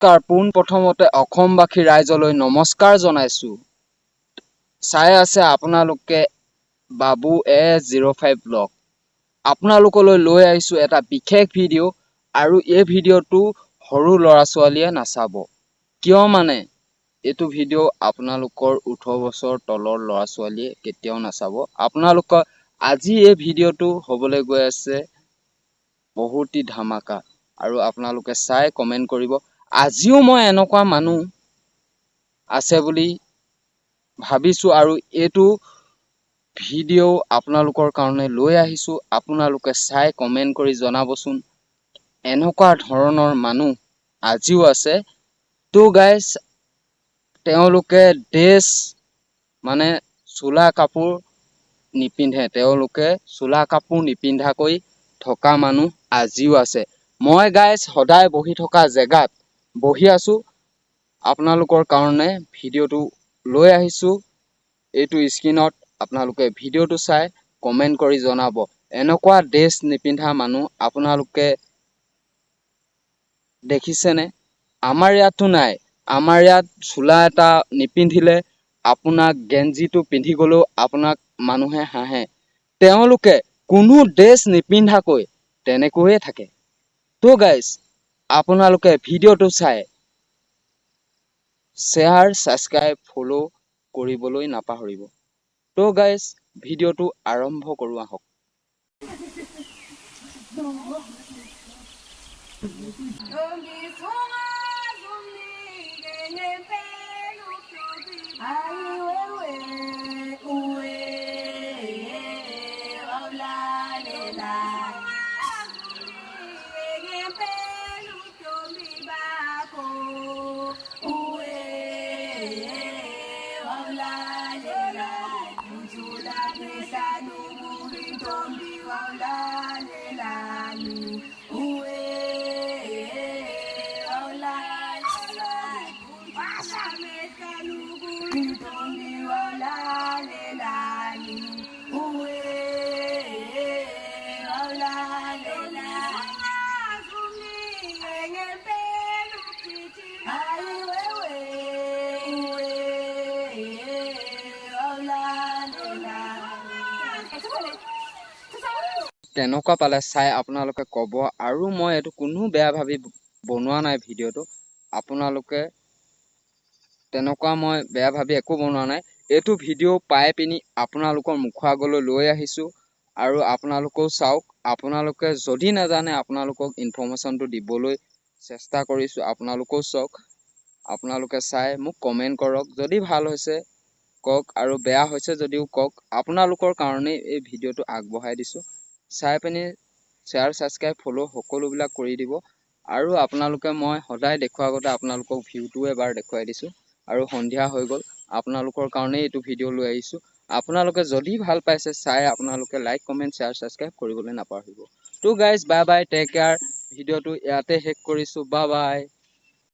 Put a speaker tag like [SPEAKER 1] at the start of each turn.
[SPEAKER 1] নমস্কাৰ। পোনপ্ৰথমতে অসমবাসী ৰাইজলৈ নমস্কাৰ জনাইছো। চাই আছে আপোনালোকে বাবু A05 ব্লগ। আপোনালোকলৈ লৈ আহিছো এটা বিশেষ ভিডিঅ' আৰু এই ভিডিঅ'টো সৰু ল'ৰা ছোৱালীয়ে নাচাব। কিয় মানে এইটো ভিডিঅ' আপোনালোকৰ 18 বছৰ তলৰ ল'ৰা ছোৱালীয়ে কেতিয়াও নাচাব। আপোনালোকৰ আজি এই ভিডিঅ'টো হ'বলৈ গৈ আছে বহুতি ধামাকা আৰু আপোনালোকে চাই কমেন্ট কৰিব। আজিও মই এনেকুৱা মানুহ আছে বুলি ভাবিছো আৰু এইটো ভিডিঅ' আপোনালোকৰ কাৰণে লৈ আহিছো। আপোনালোকে চাই কমেন্ট কৰি জনাবচোন এনেকুৱা ধৰণৰ মানুহ আজিও আছে। তো গাইস তেওঁলোকে ড্ৰেছ মানে চোলা কাপোৰ নিপিন্ধে, তেওঁলোকে চোলা কাপোৰ নিপিন্ধাকৈ থকা মানুহ আজিও আছে। মই গাইস সদায় বহি থকা জেগাত বহি আছো, আপোনালোকৰ কাৰণে ভিডিঅ'টো লৈ আহিছো। এইটো স্ক্ৰীনত আপোনালোকে ভিডিঅ'টো চাই কমেন্ট কৰি জনাব এনেকুৱা ড্ৰেছ নিপিন্ধা মানুহ আপোনালোকে দেখিছেনে? আমাৰ ইয়াতো নাই। আমাৰ ইয়াত চোলা এটা নিপিন্ধিলে আপোনাক গেঞ্জিটো পিন্ধি গলেও আপোনাক মানুহে হাঁহে। তেওঁলোকে কোনো ড্ৰেছ নিপিন্ধাকৈ তেনেকৈয়ে থাকে। তো গাইস আপোনালোকে ভিডিঅ'টো চাই শ্বেয়াৰ, ছাবস্ক্ৰাইব, ফলো কৰিবলৈ নাপাহৰিব। তো গাইস ভিডিঅ'টো আৰম্ভ কৰো আহক। তেনেকুৱা পালে চাই আপোনালোকে কব, আৰু মই এইটো কোনো বেয়া ভাবি বনোৱা নাই ভিডিঅ'টো। আপোনালোকে তেনেকুৱা মই বেয়া ভাবি একো বনোৱা নাই। এইটো ভিডিঅ' পাই পিনি আপোনালোকৰ মুখৰ আগলৈ লৈ আহিছো আৰু আপোনালোকেও চাওক। আপোনালোকে যদি নাজানে আপোনালোকক ইনফৰমেশ্যনটো দিবলৈ চেষ্টা কৰিছো। আপোনালোকেও চাওক, আপোনালোকে চাই মোক কমেন্ট কৰক। যদি ভাল হৈছে কওক আৰু বেয়া হৈছে যদিও কওক। আপোনালোকৰ কাৰণে এই ভিডিঅ'টো আগবঢ়াই দিছো। চাই পিনি শ্বেয়াৰ, ছাবস্ক্ৰাইব, ফলো সকলোবিলাক কৰি দিব। আৰু আপোনালোকে মই সদায় দেখুওৱা আগতে আপোনালোকক ভিউটো এবাৰ দেখুৱাই দিছো। আৰু সন্ধিয়া হৈ গ'ল, আপোনালোকৰ কাৰণে এইটো ভিডিঅ' লৈ আহিছো। আপোনালোকে যদি ভাল পাইছে চাই আপোনালোকে লাইক, কমেন্ট, শ্বেয়াৰ, ছাবস্ক্ৰাইব কৰিবলৈ নাপাহৰিব। তো guys bye bye, take care. ভিডিঅ'টো ইয়াতে শেষ কৰিছো। Bye bye.